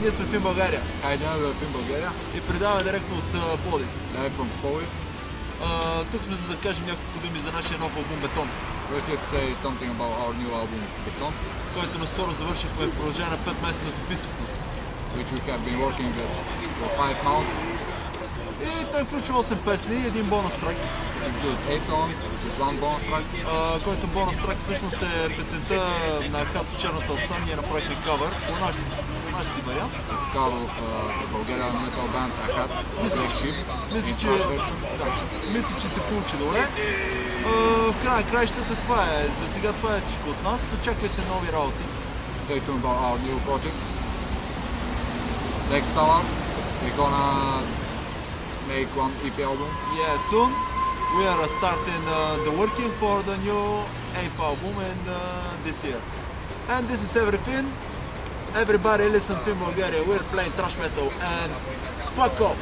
Ние сме Film България. Хайде на Film България. И предаваме директно от Пловдив. Live from Пловдив. Тук сме за да кажем няколко думи за нашия нов албум Бетон. We're here to say something about our new album Бетон, който наскоро завършихме в продължение на 5 месеца записахме. Which we have been working for 5 months. И той включва 8 песни и един бонус трак. It includes 8 songs with one bonus track. Който бонус трак всъщност е песента на Хат с черната овца. Ние направихме кавър по наш си вариант. It's called the Bulgarian metal band Ahat, Black Sheep. Мисля, че се получи добре. В края на краищата това е. За сега това е всичко от нас. Очаквайте нови работи. Stay tuned about our new projects. Next hour, we're gonna make one EP album. Yeah, soon we are starting the working for the new EP album and this year. And this is everything. Everybody listen to Bulgaria. We're playing thrash metal and fuck off.